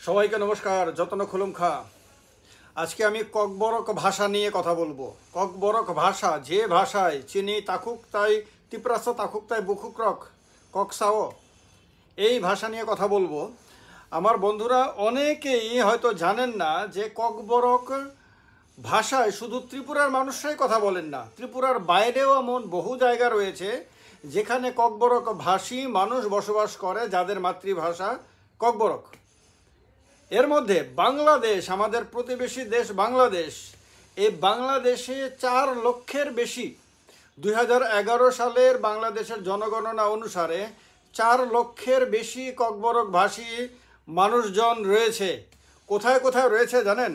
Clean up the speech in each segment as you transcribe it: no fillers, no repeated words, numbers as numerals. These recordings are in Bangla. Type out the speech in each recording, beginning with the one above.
সবাইকে নমস্কার। যতন খুলুম খা। আজকে আমি ককবরক ভাষা নিয়ে কথা বলবো। ককবরক ভাষা, যে ভাষায় চিনি তাকুক তাই তিপ্রাস তাকুক তাই বুকুক্রক ককসাও, এই ভাষা নিয়ে কথা বলবো। আমার বন্ধুরা অনেকেই হয়তো জানেন না যে ককবরক ভাষায় শুধু ত্রিপুরার মানুষরাই কথা বলেন না, ত্রিপুরার বাইরেও এমন বহু জায়গা রয়েছে যেখানে ককবরক ভাষী মানুষ বসবাস করে, যাদের মাতৃভাষা ককবরক। এর মধ্যে বাংলাদেশ, আমাদের প্রতিবেশী দেশ বাংলাদেশ, এই বাংলাদেশে 4 লক্ষের বেশি 2011 সালের বাংলাদেশের জনগণনা অনুসারে 4 লক্ষের বেশি ককবরক ভাষী মানুষজন রয়েছে। কোথায় কোথায় রয়েছে জানেন?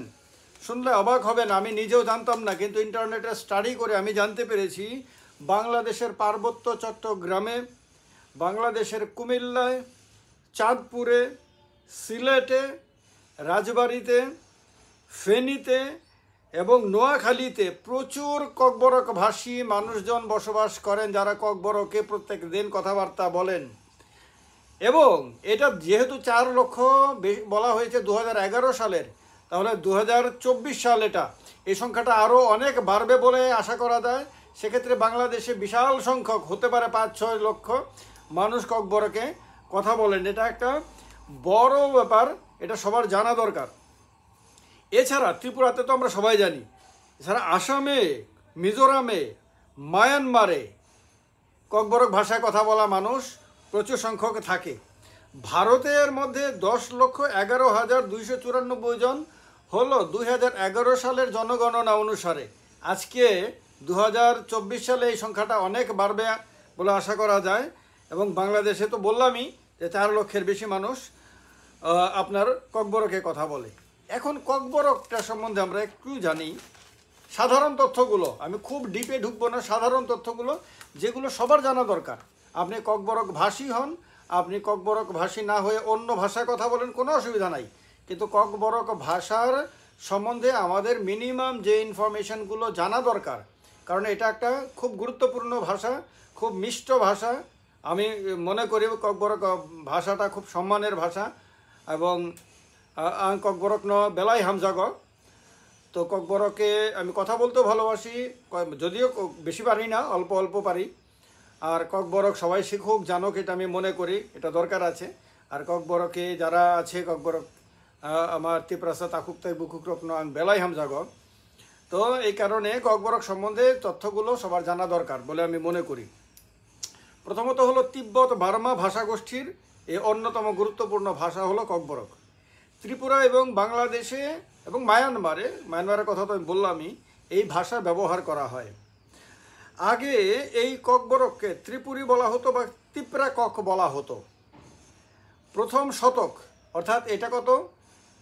শুনলে অবাক হবেন, আমি নিজেও জানতাম না, কিন্তু ইন্টারনেটে স্টাডি করে আমি জানতে পেরেছি বাংলাদেশের পার্বত্য চট্টগ্রামে, বাংলাদেশের কুমিল্লায়, চাঁদপুরে, সিলেটে, রাজবাড়িতে, ফেনীতে এবং নোয়াখালীতে প্রচুর ককবরক ভাষী মানুষজন বসবাস করেন, যারা ককবরকে প্রত্যেক দিন কথাবার্তা বলেন। এবং এটা যেহেতু 4 লক্ষ বলা হয়েছে 2011 সালের, তাহলে 2024 সাল এই সংখ্যাটা আরও অনেক বাড়বে বলে আশা করা যায়। সেক্ষেত্রে বাংলাদেশে বিশাল সংখ্যক, হতে পারে 5-6 লক্ষ মানুষ ককবরকে কথা বলেন। এটা একটা বড় ব্যাপার, এটা সবার জানা দরকার। এছাড়া ত্রিপুরাতে তো আমরা সবাই জানি, এছাড়া আসামে, মিজোরামে, মায়ানমারে ককবরক ভাষায় কথা বলা মানুষ প্রচুর সংখ্যক থাকে। ভারতের মধ্যে 10,11,294 জন হলো 2011 সালের জনগণনা অনুসারে। আজকে 2024 সালে এই সংখ্যাটা অনেক বাড়বে বলে আশা করা যায়। এবং বাংলাদেশে তো বললামই যে 4 লক্ষের বেশি মানুষ আপনার ককবরকে কথা বলে। এখন ককবরকটা সম্বন্ধে আমরা একটু জানি, সাধারণ তথ্যগুলো, আমি খুব ডিপে ঢুকবো না, সাধারণ তথ্যগুলো যেগুলো সবার জানা দরকার। আপনি ককবরক ভাষী হন, আপনি ককবরক ভাষী না হয়ে অন্য ভাষায় কথা বলেন, কোনো অসুবিধা নাই, কিন্তু ককবরক ভাষার সম্বন্ধে আমাদের মিনিমাম যে ইনফরমেশনগুলো জানা দরকার, কারণ এটা একটা খুব গুরুত্বপূর্ণ ভাষা, খুব মিষ্ট ভাষা। আমি মনে করি ককবরক ভাষাটা খুব সম্মানের ভাষা। এবং ককবরক ন বেলাই হামজাগ, তো ককবরকে আমি কথা বলতেও ভালোবাসি, যদিও বেশি পারি না, অল্প অল্প পারি। আর ককবরক সবাই শিখুক, জানুক, এটা আমি মনে করি, এটা দরকার আছে। আর ককবরকে যারা আছে, ককবরক আমার তিপ্রাসা তাকুকতাই বুকুক্রক ন বেলাই হামজাগ, তো এই কারণে ককবরক সম্বন্ধে তথ্যগুলো সবার জানা দরকার বলে আমি মনে করি। প্রথমত হলো তিব্বত বার্মা ভাষাগোষ্ঠীর এই অন্যতম গুরুত্বপূর্ণ ভাষা হলো ককবরক। ত্রিপুরা এবং বাংলাদেশে এবং মায়ানমারের কথা তো আমি বললামই, এই ভাষা ব্যবহার করা হয়। আগে এই ককবরককে ত্রিপুরী বলা হতো বা তিপ্রা কক বলা হতো। প্রথম শতক, অর্থাৎ এটা কত,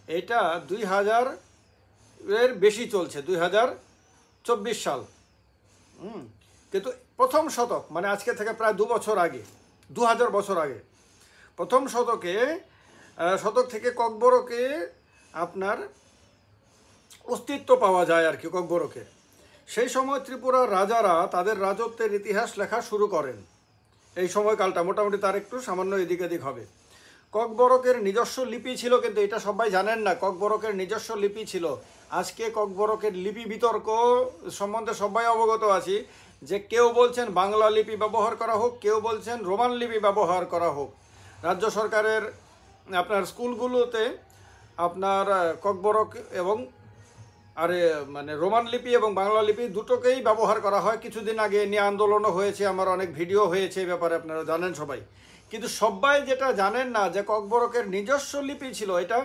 এটা 2000-এর বেশি চলছে, 2024 সাল। কিন্তু প্রথম শতক মানে আজকে থেকে প্রায় 2 বছর আগে, 2000 বছর আগে, প্রথম শতক থেকে ককবরকে আপনার অস্তিত্ব পাওয়া যায় আর কি, ককবরকে। সেই সময় ত্রিপুরার রাজারা তাদের রাজত্বের ইতিহাস লেখা শুরু করেন। এই সময়কালটা মোটামুটি তার একটু সামান্য এদিক এদিক হবে। ককবরকের নিজস্ব লিপি ছিল, কিন্তু এটা সবাই জানেন না, ককবরকের নিজস্ব লিপি ছিল। আজকে ককবরকের লিপি বিতর্ক সম্বন্ধে সবাই অবগত আছি, যে কেউ বলছেন বাংলা লিপি ব্যবহার করা হোক, কেউ বলছেন রোমান লিপি ব্যবহার করা হোক। রাজ্য সরকারের আপনার স্কুলগুলোতে আপনার ককবরক এবং মানে রোমান লিপি এবং বাংলা লিপি দুটোকেই ব্যবহার করা হয়। কিছুদিন আগে নিয়ে আন্দোলনও হয়েছে, আমার অনেক ভিডিও হয়েছে এই ব্যাপারে, আপনারা জানেন সবাই। কিন্তু সবাই যেটা জানেন না যে ককবরকের নিজস্ব লিপি ছিল, এটা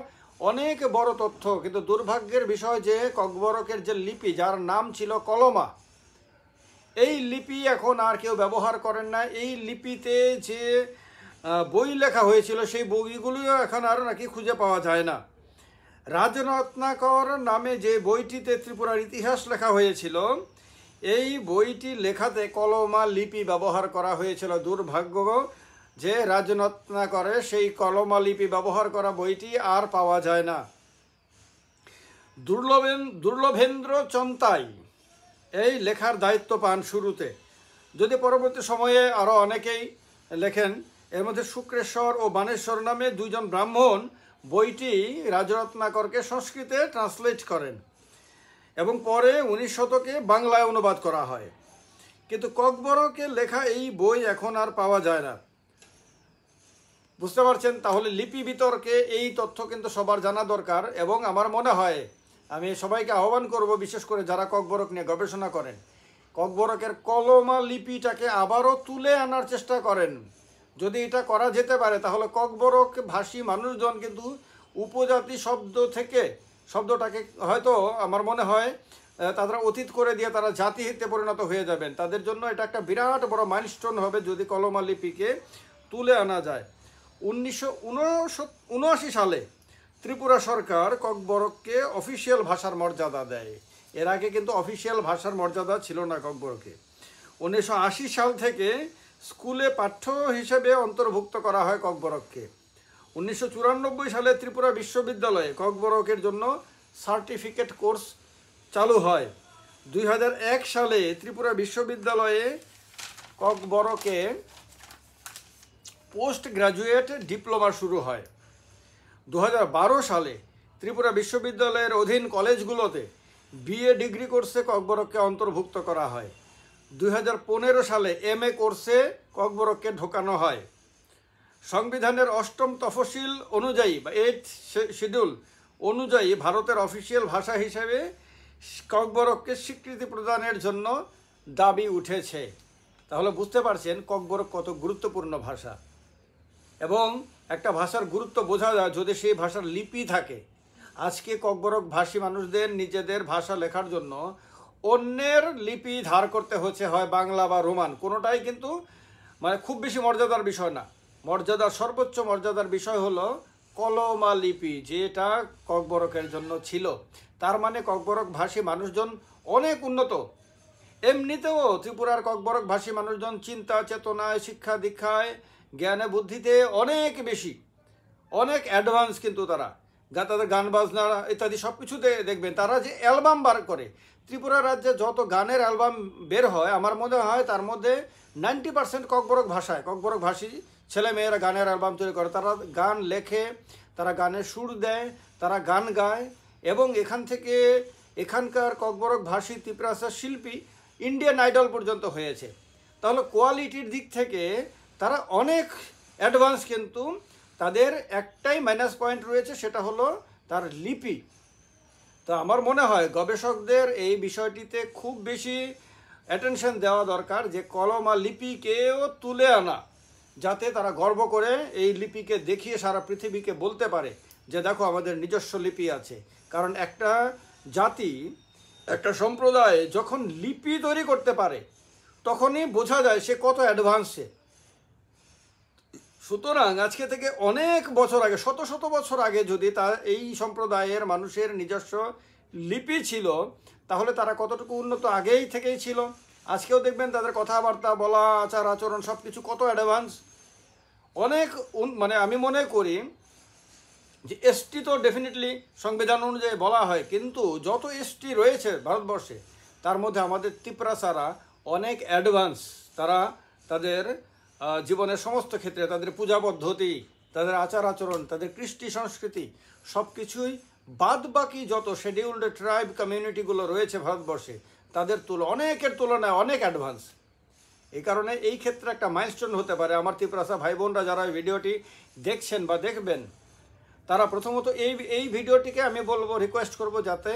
অনেক বড় তথ্য। কিন্তু দুর্ভাগ্যের বিষয় যে ককবরকের যে লিপি, যার নাম ছিল কলমা, এই লিপি এখন আর কেউ ব্যবহার করেন না। এই লিপিতে যে বই লেখা হয়েছিল, সেই বইগুলিও এখন আর নাকি খুঁজে পাওয়া যায় না। রাজরত্নাকর নামে যে বইটিতে ত্রিপুরার ইতিহাস লেখা হয়েছিল, এই বইটি লেখাতে কলমা লিপি ব্যবহার করা হয়েছিল। দুর্ভাগ্য যে রাজরত্নাকরে সেই কলমা লিপি ব্যবহার করা বইটি আর পাওয়া যায় না। দুর্লভেন্দ্র চন্তাই এই লেখার দায়িত্ব পান শুরুতে, যদি পরবর্তী সময়ে আরও অনেকেই লেখেন। এর মধ্যে শুক্রেশ্বর ও বানেশ্বর নামে 2 জন ব্রাহ্মণ বইটি রাজরত্নাকরকে সংস্কৃতে ট্রান্সলেট করেন এবং পরে 19 শতকে বাংলায় অনুবাদ করা হয়। কিন্তু ককবরকের লেখা এই বই এখন আর পাওয়া যায় না। বুঝতে পারছেন? তাহলে লিপি বিতর্কে এই তথ্য কিন্তু সবার জানা দরকার। এবং আমার মনে হয় আমি সবাইকে আহ্বান করব, বিশেষ করে যারা ককবরক নিয়ে গবেষণা করেন, ককবরকের কলমা লিপিটাকে আবারও তুলে আনার চেষ্টা করেন। যদি এটা করা যেতে পারে তাহলে ককবরক ভাষী মানুষজন কিন্তু উপজাতি শব্দ থেকে শব্দটাকে হয়তো আমার মনে হয় তারা অতীত করে দিয়ে তারা জাতিতে পরিণত হয়ে যাবেন। তাদের জন্য এটা একটা বিরাট বড় মাইলস্টোন হবে যদি কলমা লিপিকে তুলে আনা যায়। 1979 সালে ত্রিপুরা সরকার ককবরককে অফিসিয়াল ভাষার মর্যাদা দেয়। এর আগে কিন্তু অফিসিয়াল ভাষার মর্যাদা ছিল না ককবরকে। 1980 সাল থেকে স্কুলে পাঠ্য হিসেবে অন্তর্ভুক্ত করা হয় ককবরককে। 1994 সালে ত্রিপুরা বিশ্ববিদ্যালয়ে ককবরকের জন্য সার্টিফিকেট কোর্স চালু হয়। 2001 সালে ত্রিপুরা বিশ্ববিদ্যালয়ে ককবরকে পোস্ট গ্রাজুয়েট ডিপ্লোমা শুরু হয়। 2012 সালে ত্রিপুরা বিশ্ববিদ্যালয়ের অধীন কলেজগুলোতে বিএ ডিগ্রি কোর্সে ককবরককে অন্তর্ভুক্ত করা হয়। 2015 সালে এমএ কোর্সে ককবরককে ঢোকানো হয়। সংবিধানের 8ম তফসিল অনুযায়ী বা 8th শিডিউল অনুযায়ী ভারতের অফিসিয়াল ভাষা হিসেবে ককবরককে স্বীকৃতি প্রদানের জন্য দাবি উঠেছে। তাহলে বুঝতে পারছেন ককবরক কত গুরুত্বপূর্ণ ভাষা। এবং একটা ভাষার গুরুত্ব বোঝা যায় যদি সেই ভাষার লিপি থাকে। আজকে ককবরক ভাষী মানুষদের নিজেদের ভাষা লেখার জন্য অন্যের লিপি ধার করতে হচ্ছে, হয় বাংলা বা রোমান, কোনোটাই কিন্তু মানে খুব বেশি মর্যাদার বিষয় না। মর্যাদার সর্বোচ্চ মর্যাদার বিষয় হলো কলমা লিপি, যেটা ককবরকের জন্য ছিল। তার মানে ককবরক ভাষী মানুষজন অনেক উন্নত। এমনিতেও ত্রিপুরার ককবরক ভাষী মানুষজন চিন্তা চেতনায়, শিক্ষা দীক্ষায়, জ্ঞানে বুদ্ধিতে অনেক বেশি, অনেক অ্যাডভান্স। কিন্তু তারা তাদের গান বাজনা ইত্যাদি সব কিছুতে দেখবেন তারা যে অ্যালবাম বার করে, ত্রিপুরা রাজ্যে যত গানের অ্যালবাম বের হয় আমার মনে হয় তার মধ্যে 90% ককবরক ভাষায়, ককবরক ভাষী ছেলেমেয়েরা গানের অ্যালবাম তৈরি করে। তারা গান লেখে, তারা গানের সুর দেয়, তারা গান গায়। এবং এখান থেকে এখানকার ককবরক ভাষী ত্রিপুরাসা শিল্পী ইন্ডিয়ান আইডল পর্যন্ত হয়েছে। তাহলে কোয়ালিটির দিক থেকে তারা অনেক অ্যাডভান্স। কিন্তু তাদের একটাই মাইনাস পয়েন্ট রয়েছে, সেটা হলো তার লিপি। তো আমার মনে হয় গবেষকদের এই বিষয়টিতে খুব বেশি অ্যাটেনশন দেওয়া দরকার, যে কলমা লিপিকেও তুলে আনা, যাতে তারা গর্ব করে এই লিপিকে দেখিয়ে সারা পৃথিবীকে বলতে পারে যে দেখো আমাদের নিজস্ব লিপি আছে। কারণ একটা জাতি, একটা সম্প্রদায় যখন লিপি তৈরি করতে পারে তখনই বোঝা যায় সে কত অ্যাডভান্সে। সুতরাং আজকে থেকে অনেক বছর আগে, শত শত বছর আগে যদি এই সম্প্রদায়ের মানুষের নিজস্ব লিপি ছিল তাহলে তারা কতটুকু উন্নত আগেই থেকেই ছিল। আজকেও দেখবেন তাদের কথাবার্তা বলা, আচার আচরণ সব কিছু কত অ্যাডভান্স। অনেক মানে আমি মনে করি যে এসটি তো ডেফিনেটলি সংবিধান অনুযায়ী বলা হয়, কিন্তু যত এসটি রয়েছে ভারতবর্ষে তার মধ্যে আমাদের ত্রিপুরাসারা অনেক অ্যাডভান্স। তারা তাদের জীবনের সমস্ত ক্ষেত্রে, তাদের পূজা পদ্ধতি, তাদের আচার আচরণ, তাদের কৃষ্টি সংস্কৃতি সব কিছুই বাদ বাকি যত শেডিউল্ড ট্রাইব কমিউনিটিগুলো রয়েছে ভারতবর্ষে তাদের অনেকের তুলনায় অনেক অ্যাডভান্স। এই কারণে এই ক্ষেত্রে একটা মাইলস্টোন হতে পারে। আমার ত্রিপুরাসা ভাই বোনরা যারা এই ভিডিওটি দেখছেন বা দেখবেন, তারা প্রথমত এই ভিডিওটিকে আমি বলবো, রিকোয়েস্ট করব যাতে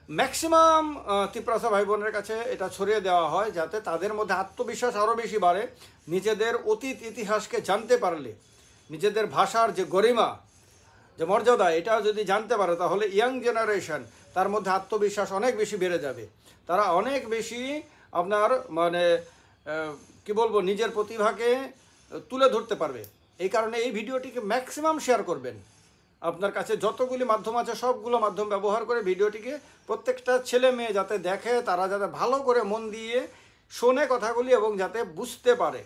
ম্যাক্সিমাম ত্রিপুরাসা ভাই বোনের কাছে এটা ছড়িয়ে দেওয়া হয়, যাতে তাদের মধ্যে আত্মবিশ্বাস আরও বেশি বাড়ে। নিজেদের অতীত ইতিহাসকে জানতে পারলে, নিজেদের ভাষার যে গরিমা, যে মর্যাদা, এটা যদি জানতে পারে তাহলে ইয়াং জেনারেশন তার মধ্যে আত্মবিশ্বাস অনেক বেশি বেড়ে যাবে। তারা অনেক বেশি আপনার মানে কি বলবো, নিজের প্রতিভাকে তুলে ধরতে পারবে। এই কারণে এই ভিডিওটিকে ম্যাক্সিমাম শেয়ার করবেন। আপনার কাছে যতগুলি মাধ্যম আছে সবগুলো মাধ্যম ব্যবহার করে ভিডিওটিকে প্রত্যেকটা ছেলে মেয়ে যাতে দেখে, তারা যাতে ভালো করে মন দিয়ে শোনে কথাগুলি এবং যাতে বুঝতে পারে।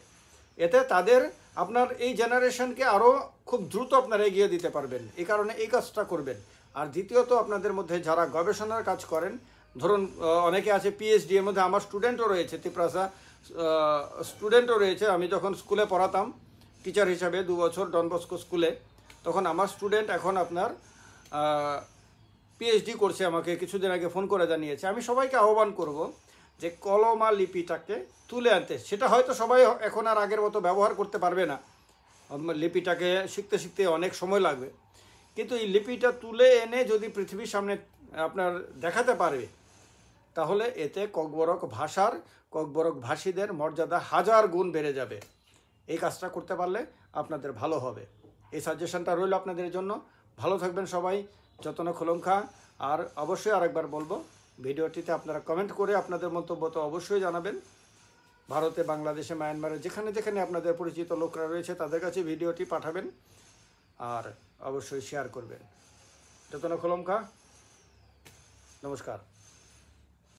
এতে তাদের আপনার এই জেনারেশনকে আরও খুব দ্রুত আপনারা এগিয়ে দিতে পারবেন। এই কারণে এই কাজটা করবেন। আর দ্বিতীয়ত, আপনাদের মধ্যে যারা গবেষণার কাজ করেন, ধরুন অনেকে আছে পিএইচডি, এর মধ্যে আমার স্টুডেন্টও রয়েছে, ত্রিপুরাসা স্টুডেন্টও রয়েছে। আমি যখন স্কুলে পড়াতাম টিচার হিসাবে 2 বছর ডন বস্কো স্কুলে, তখন আমার স্টুডেন্ট এখন আপনার পিএইচডি করছে, আমাকে কিছুদিন আগে ফোন করে জানিয়েছে। আমি সবাইকে আহ্বান করব যে কলমা লিপিটাকে তুলে আনতে। সেটা হয়তো সবাই এখন আর আগের মতো ব্যবহার করতে পারবে না, লিপিটাকে শিখতে শিখতে অনেক সময় লাগবে, কিন্তু এই লিপিটা তুলে এনে যদি পৃথিবীর সামনে আপনার দেখাতে পারবে, তাহলে এতে ককবরক ভাষার, ককবরক ভাষীদের মর্যাদা 1000 গুণ বেড়ে যাবে। এই কাজটা করতে পারলে আপনাদের ভালো হবে। এই সাজেশনটা রইল আপনাদের জন্য। ভালো থাকবেন সবাই, যতন খোলমখা। আর অবশ্যই আরেকবার বলবো, ভিডিওটিতে আপনারা কমেন্ট করে আপনাদের মন্তব্য তো অবশ্যই জানাবেন। ভারতে, বাংলাদেশে, মায়ানমারে যেখানে যেখানে আপনাদের পরিচিত লোকরা রয়েছে তাদের কাছে ভিডিওটি পাঠাবেন আর অবশ্যই শেয়ার করবেন। যতন খোলমখা। নমস্কার।